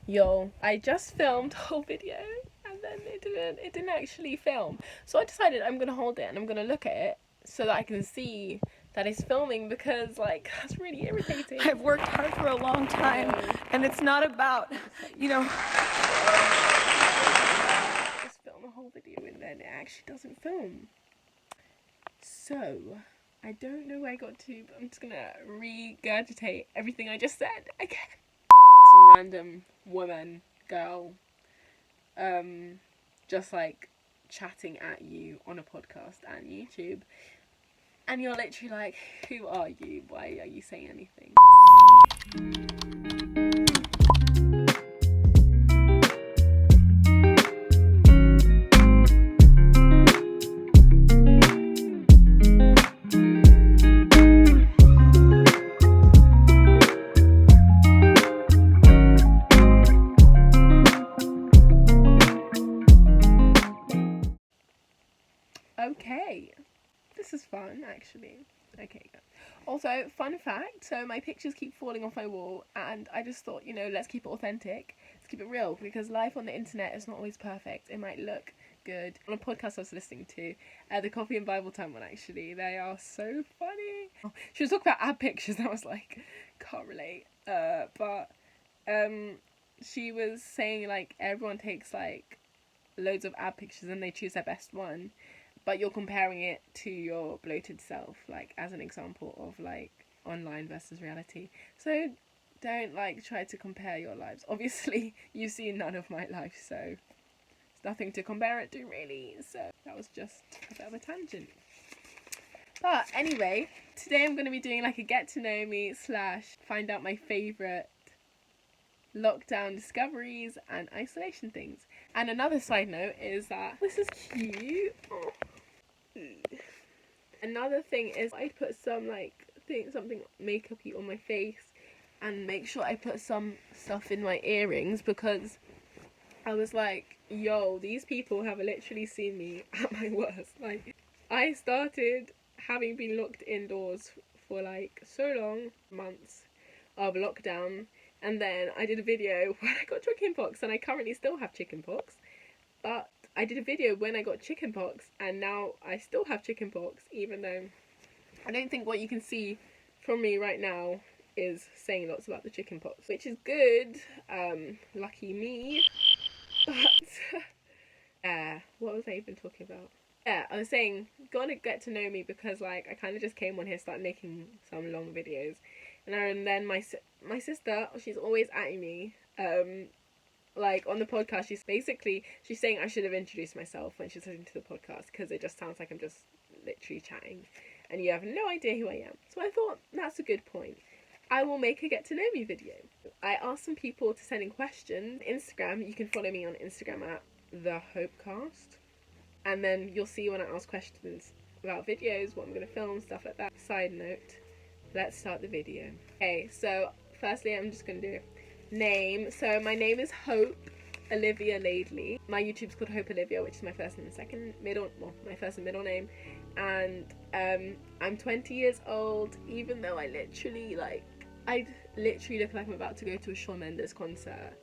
Yo, I just filmed a whole video and then it didn't actually film. So I decided I'm gonna hold it and I'm gonna look at it so that I can see that it's filming, because like that's really irritating. I've worked hard for a long time, and it's not about, just film a whole video and then it actually doesn't film. So I don't know where I got to, but I'm just gonna regurgitate everything I just said again. Some random woman, girl, just like chatting at you on a podcast and YouTube, and you're literally like, who are you? Why are you saying anything? Okay, this is fun actually. Okay, go. Also, fun fact, so my pictures keep falling off my wall, and I just thought, let's keep it authentic, let's keep it real, because life on the internet is not always perfect. It might look good. On a podcast I was listening to, the Coffee and Bible Time one, actually, they are so funny. She was talking about ab pictures, and I was like, can't relate, but she was saying, like, everyone takes, like, loads of ab pictures and they choose their best one, but you're comparing it to your bloated self, like, as an example of, like, online versus reality. So don't, like, try to compare your lives. Obviously, you've seen none of my life, so there's nothing to compare it to, really. So that was just a bit of a tangent. But anyway, today I'm going to be doing, like, a get-to-know-me / find out my favourite lockdown discoveries and isolation things. And another side note is that this is cute. Oh. Another thing is I put some something makeup-y on my face, and make sure I put some stuff in my earrings, because I was like, yo, these people have literally seen me at my worst. Like, I started having been locked indoors for like so long, months of lockdown, and then I did a video when I got chickenpox, and I currently still have chickenpox, but I did a video when I got chickenpox, and now I still have chickenpox, even though I don't think what you can see from me right now is saying lots about the chickenpox, which is good, lucky me. But what was I even talking about? Yeah, I was saying, gotta get to know me, because like I kind of just came on here, started making some long videos, and then my sister, she's always at me, like on the podcast, she's saying I should have introduced myself when she's listening to the podcast, because it just sounds like I'm just literally chatting and you have no idea who I am. So I thought that's a good point. I will make a get to know me video. I asked some people to send in questions. Instagram, you can follow me on Instagram at the Hopecast, and then you'll see when I ask questions about videos, what I'm going to film, stuff like that. Side note, let's start the video. Okay, so firstly I'm just going to do name. So my name is Hope Olivia Laidley. My YouTube's called Hope Olivia, which is my first and my first and middle name. And I'm 20 years old, even though I literally look like I'm about to go to a Shawn Mendes concert,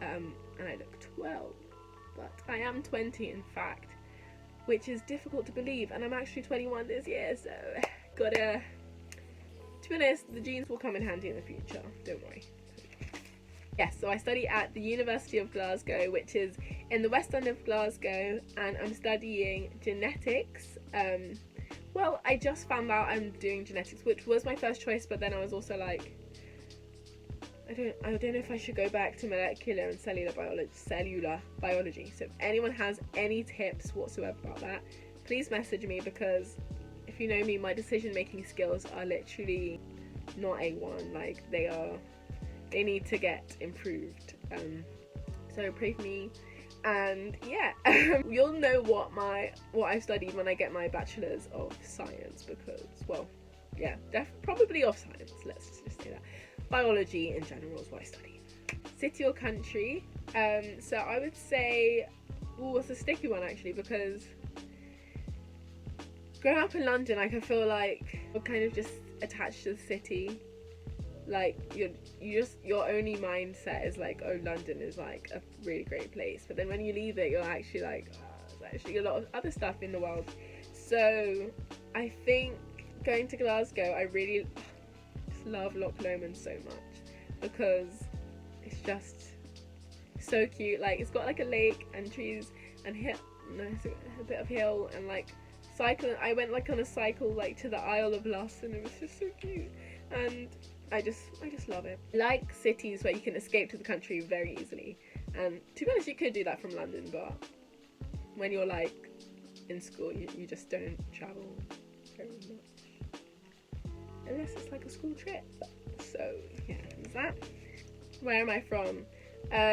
and I look 12, but I am 20 in fact, which is difficult to believe, and I'm actually 21 this year, so to be honest, the genes will come in handy in the future, don't worry. Yes, so I study at the University of Glasgow, which is in the West End of Glasgow, and I'm studying genetics. Well, I just found out I'm doing genetics, which was my first choice, but then I was also like, I don't know if I should go back to molecular and cellular biology. So if anyone has any tips whatsoever about that, please message me, because if you know me, my decision-making skills are literally not A1. Like, they need to get improved. So pray for me. And yeah, you'll know what I've studied when I get my bachelor's of science, because, well, yeah, probably of science, let's just say that. Biology in general is what I study. City or country? So I would say, it's a sticky one actually, because growing up in London, I can feel like I'm kind of just attached to the city. like your only mindset is like, oh, London is like a really great place, but then when you leave it, you're actually like, oh, there's actually a lot of other stuff in the world. So I think going to Glasgow, I really just love Loch Lomond so much, because it's just so cute. Like, it's got like a lake and trees and it's a bit of hill, and like cycling. I went like on a cycle like to the Isle of Luss, and it was just so cute, and I just love it. Like cities where you can escape to the country very easily, and to be honest, you could do that from London, but when you're like in school, you just don't travel very much unless it's like a school trip. So yeah, there's that. Where am I from?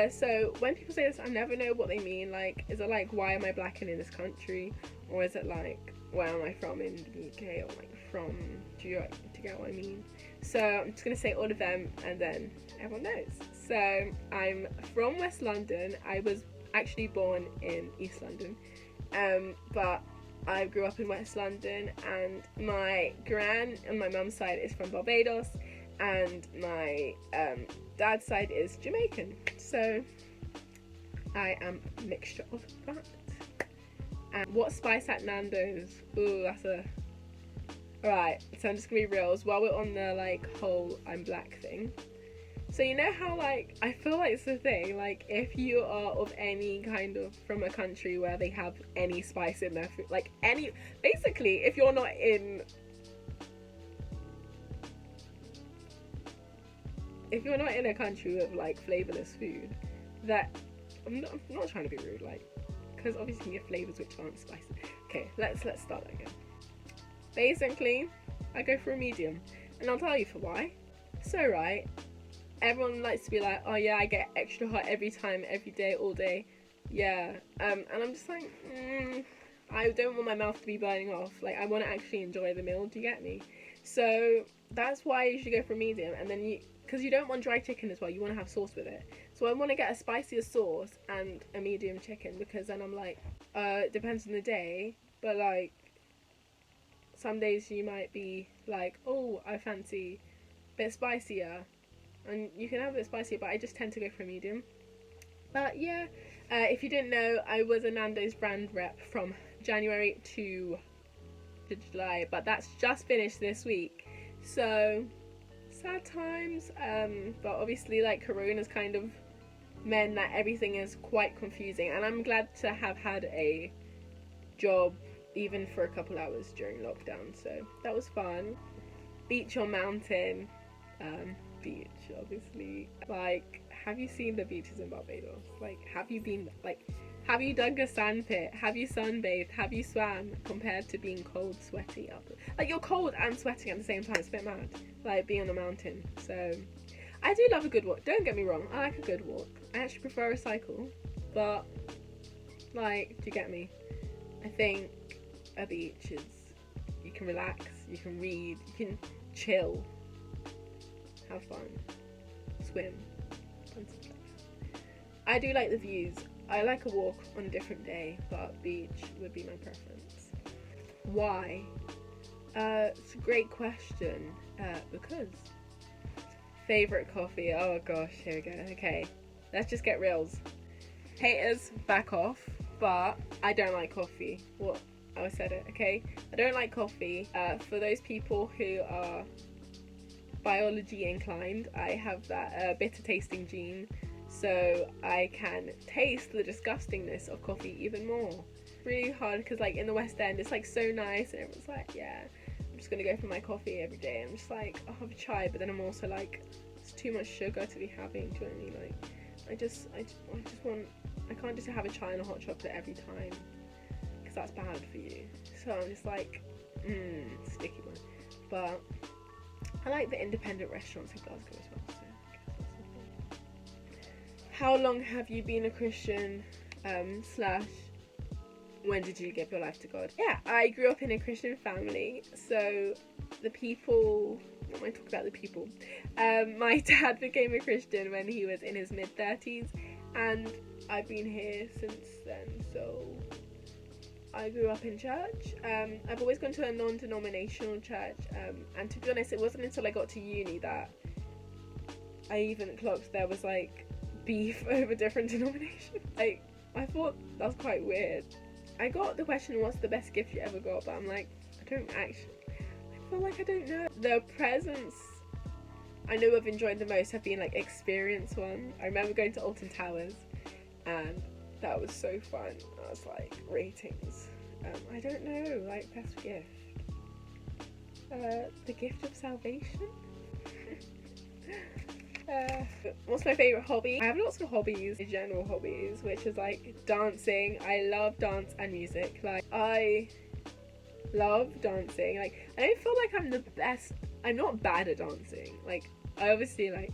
So when people say this, I never know what they mean. Like, is it like, why am I black and in this country, or is it like, where am I from in the UK, or like from, do you get what I mean? So I'm just gonna say all of them, and then everyone knows. So I'm from West London. I was actually born in East London, but I grew up in West London, and my gran on my mum's side is from Barbados, and my dad's side is Jamaican. So I am a mixture of that. And what spice at Nando's? Ooh, that's a... Alright, so I'm just gonna be real. While we're on the like whole I'm black thing, so you know how like I feel like it's the thing, like if you are of any kind of from a country where they have any spice in their food, like any, basically if you're not in a country with like flavorless food, that I'm not trying to be rude, like, because obviously you get flavors which aren't spicy. Okay, let's start that again. Basically, I go for a medium, and I'll tell you for why. So right, everyone likes to be like, oh yeah, I get extra hot every time, every day, all day. Yeah, and I'm just like, I don't want my mouth to be burning off. Like, I want to actually enjoy the meal. Do you get me? So that's why you should go for a medium, and then because you don't want dry chicken as well, you want to have sauce with it. So I want to get a spicier sauce and a medium chicken, because then I'm like, it depends on the day, but like some days you might be like, oh, I fancy a bit spicier, and you can have a bit spicier, but I just tend to go for a medium. But yeah, if you didn't know, I was a Nando's brand rep from January to July, but that's just finished this week. So sad times, but obviously like Corona's kind of meant that everything is quite confusing, and I'm glad to have had a job even for a couple hours during lockdown, so that was fun. Beach or mountain? Beach, obviously. Like, have you seen the beaches in Barbados? Like, have you dug a sand pit? Have you sunbathed? Have you swam? Compared to being cold, sweaty up, like, you're cold and sweating at the same time. It's a bit mad, like being on a mountain. So I do love a good walk, don't get me wrong, I like a good walk. I actually prefer a cycle, but like, do you get me? I think a beach is, you can relax, you can read, you can chill, have fun, swim. I do like the views. I like a walk on a different day, but beach would be my preference. Why? It's a great question. Because favorite coffee. Oh gosh, here we go. Okay, let's just get reals. Haters, back off. But I don't like coffee. What? I said it. Okay, I don't like coffee. For those people who are biology inclined, I have that bitter tasting gene, so I can taste the disgustingness of coffee even more. It's really hard because like in the West End it's like so nice, and everyone's like, yeah, I'm just gonna go for my coffee every day. I'm just like, I'll have a chai, but then I'm also like, it's too much sugar to be having. Do you know what I mean? Like, I just want, I can't just have a chai and a hot chocolate every time, because that's bad for you. So I'm just like, sticky one. But I like the independent restaurants in Glasgow as well. So how long have you been a Christian? Slash, when did you give your life to God? Yeah, I grew up in a Christian family. So the people, what am I talking about? The people. My dad became a Christian when he was in his mid-30s, and I've been here since then. So I grew up in church. I've always gone to a non-denominational church, and to be honest, it wasn't until I got to uni that I even clocked there was like beef over different denominations. Like, I thought that was quite weird. I got the question, what's the best gift you ever got? But I'm like, I feel like I don't know. The presents I know I've enjoyed the most have been like experience ones. I remember going to Alton Towers and that was so fun. I was like, ratings. I don't know, like best gift. The gift of salvation? What's my favourite hobby? I have lots of hobbies, general hobbies, which is like dancing. I love dance and music. Like, I love dancing. Like, I don't feel like I'm the best. I'm not bad at dancing. Like, I obviously like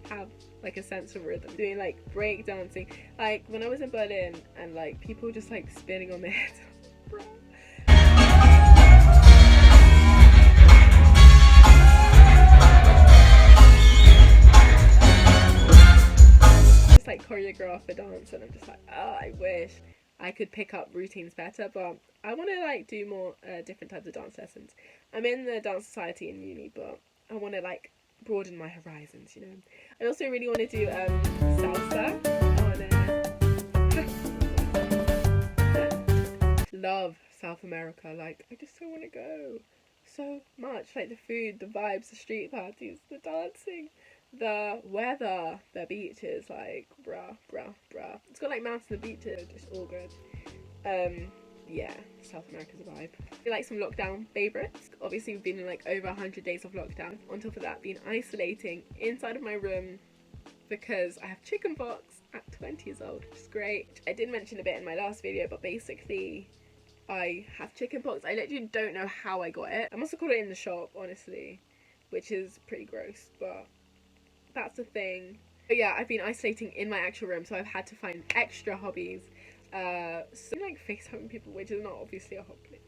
have like a sense of rhythm. Doing like break dancing. Like, when I was in Berlin and like people just like spinning on their heads. Bro. Like choreograph a dance and I'm just like, oh, I wish I could pick up routines better, but I want to like do more different types of dance lessons. I'm in the dance society in uni, but I want to like broaden my horizons, you know. I also really want to do salsa. Love South America. Like, I just so want to go so much. Like the food, the vibes, the street parties, the dancing, the weather, the beaches, like bruh. It's got like mountains and beaches, just all good. Yeah, South America's a vibe. I feel like some lockdown favourites. Obviously we've been in like over 100 days of lockdown. On top of that, been isolating inside of my room because I have chicken pox at 20 years old, which is great. I did mention a bit in my last video, but basically I have chicken pox. I literally don't know how I got it. I must have caught it in the shop, honestly, which is pretty gross, but that's the thing. But yeah, I've been isolating in my actual room, so I've had to find extra hobbies. So like FaceTiming people, which is not obviously a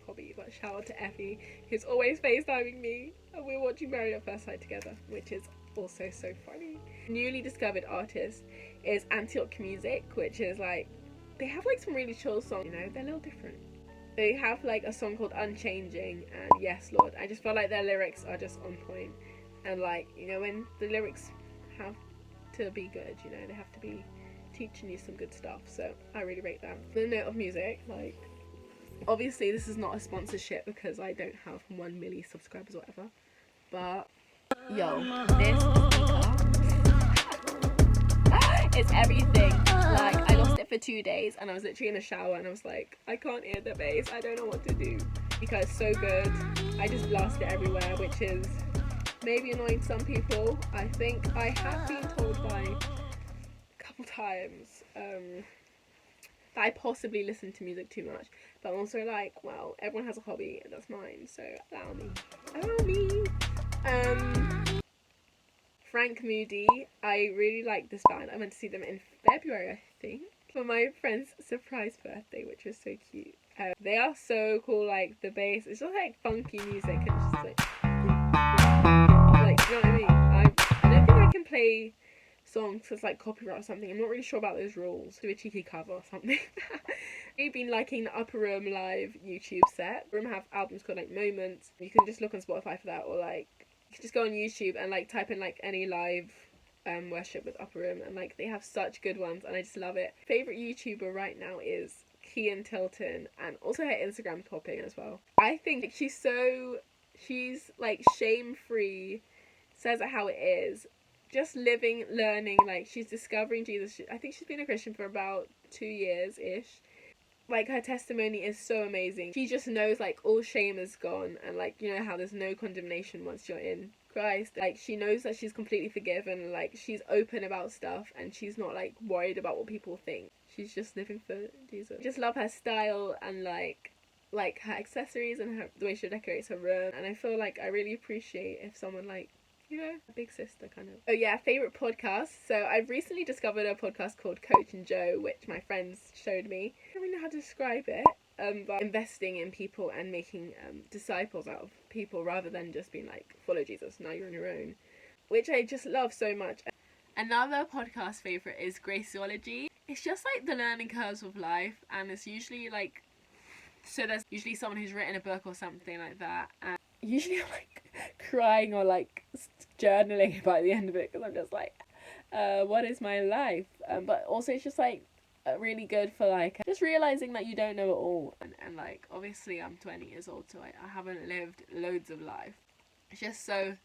hobby, but shout out to Effie, who's always FaceTiming me, and we're watching Married at First Sight together, which is also so funny. Newly discovered artist is Antioch Music, which is like, they have like some really chill songs, you know, they're a little different. They have like a song called Unchanging and Yes Lord. I just feel like their lyrics are just on point, and like, you know, when the lyrics have to be good, you know, they have to be teaching you some good stuff, so I really rate that. The note of music, like, obviously this is not a sponsorship because I don't have 1 million subscribers or whatever, but yo, this speaker it's everything. Like, I lost it for 2 days and I was literally in the shower and I was like, I can't hear the bass, I don't know what to do, because it's so good. I just blast it everywhere, which is maybe annoying some people. I think I have been told by a couple times that I possibly listen to music too much, but I'm also like, well, everyone has a hobby and that's mine, so allow me. Frank Moody, I really like this band. I went to see them in February, I think, for my friend's surprise birthday, which was so cute. They are so cool. Like, the bass, it's just like funky music and it's just like, you know what I mean? I don't think I can play songs because like copyright or something. I'm not really sure about those rules. Do a cheeky cover or something. I've been liking the Upper Room live YouTube set. Room have albums called like Moments. You can just look on Spotify for that, or like you can just go on YouTube and like type in like any live worship with Upper Room, and like they have such good ones and I just love it. Favorite YouTuber right now is Kian Tilton, and also her Instagram's popping as well. I think she's like shame free, says it how it is, just living, learning, like she's discovering Jesus. I think she's been a Christian for about 2 years ish. Like, her testimony is so amazing. She just knows like all shame is gone, and like, you know how there's no condemnation once you're in Christ. Like, she knows that she's completely forgiven, like she's open about stuff and she's not like worried about what people think. She's just living for Jesus. I just love her style and like her accessories and the way she decorates her room, and I feel like I really appreciate if someone like, you know, a big sister kind of. Oh yeah, favourite podcast. So I've recently discovered a podcast called Coach and Joe, which my friends showed me. I don't really know how to describe it, but investing in people and making disciples out of people rather than just being like, follow Jesus, now you're on your own, which I just love so much. Another podcast favourite is Graceology. It's just like the learning curves of life, and it's usually like, so there's usually someone who's written a book or something like that, and usually I'm like crying or like journaling by the end of it, because I'm just like, what is my life? But also it's just like really good for like just realizing that you don't know it all, and like obviously I'm 20 years old, so I haven't lived loads of life. It's just so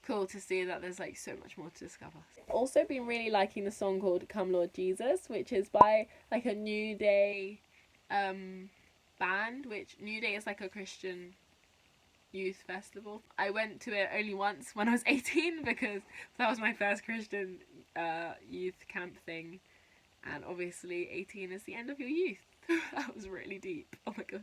cool to see that there's like so much more to discover. Also been really liking the song called Come Lord Jesus, which is by like a New Day band, which New Day is like a Christian youth festival. I went to it only once when I was 18 because that was my first Christian youth camp thing, and obviously 18 is the end of your youth. That was really deep. Oh my gosh.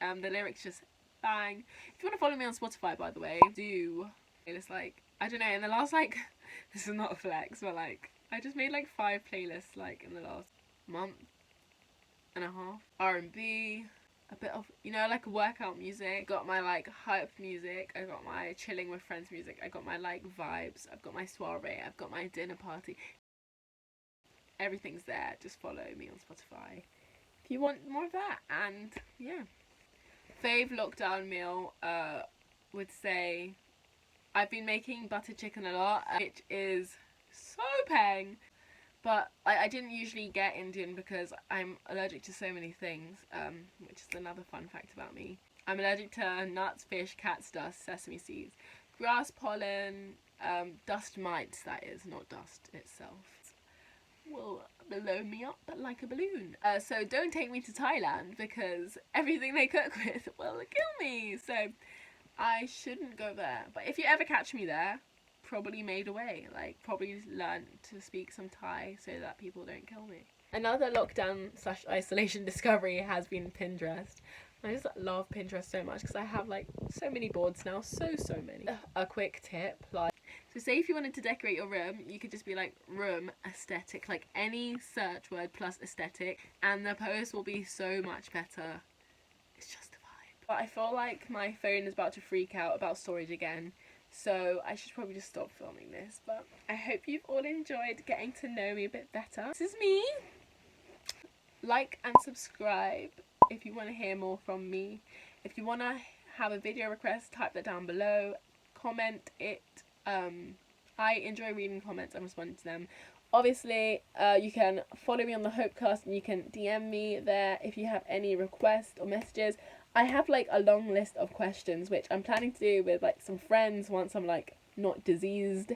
The lyrics just bang. If you want to follow me on Spotify, by the way, do. It's like, I don't know, in the last like this is not a flex, but like I just made like 5 playlists like in the last month and a half. R&B, a bit of, you know, like workout music. Got my like hype music, I got my chilling with friends music, I got my like vibes, I've got my soiree, I've got my dinner party. Everything's there. Just follow me on Spotify if you want more of that. And yeah, fave lockdown meal, would say I've been making butter chicken a lot, which is so peng. But I didn't usually get Indian because I'm allergic to so many things, which is another fun fact about me. I'm allergic to nuts, fish, cat's dust, sesame seeds, grass pollen, dust mites, that is, not dust itself. Will blow me up like a balloon. So don't take me to Thailand because everything they cook with will kill me. So I shouldn't go there. But if you ever catch me there, probably made a way. Like, probably learn to speak some Thai so that people don't kill me. Another lockdown/isolation discovery has been Pinterest. I just love Pinterest so much because I have like so many boards now, so many. A quick tip, like, so say if you wanted to decorate your room, you could just be like room aesthetic, like any search word plus aesthetic, and the post will be so much better. It's just a vibe. But I feel like my phone is about to freak out about storage again, so I should probably just stop filming this. But I hope you've all enjoyed getting to know me a bit better. This is me. Like and subscribe if you want to hear more from me. If you want to have a video request, type that down below. Comment it. I enjoy reading comments and responding to them. Obviously, you can follow me on the Hopecast and you can DM me there if you have any requests or messages. I have like a long list of questions which I'm planning to do with like some friends once I'm like not diseased,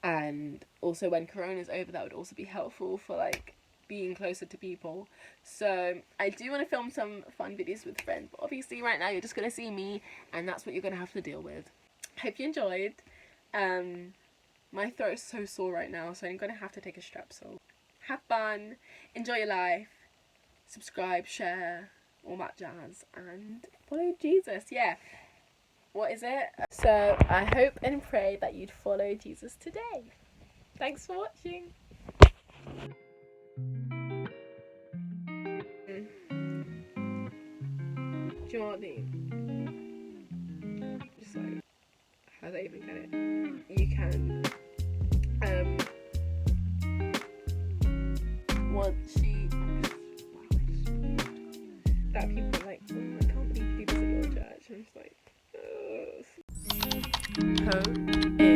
and also when Corona's over, that would also be helpful for like being closer to people. So I do want to film some fun videos with friends, but obviously right now you're just going to see me and that's what you're going to have to deal with. Hope you enjoyed. My throat is so sore right now, so I'm going to have to take a Strepsil. Have fun, enjoy your life, subscribe, share, all that jazz, and follow Jesus. Yeah, what is it? So I hope and pray that you'd follow Jesus today. Thanks for watching. Do you know what I mean? Just like, how do I even get it? You can, once she, that people are like, oh, I can't believe he was at your church. And I'm just like, ugh. Hope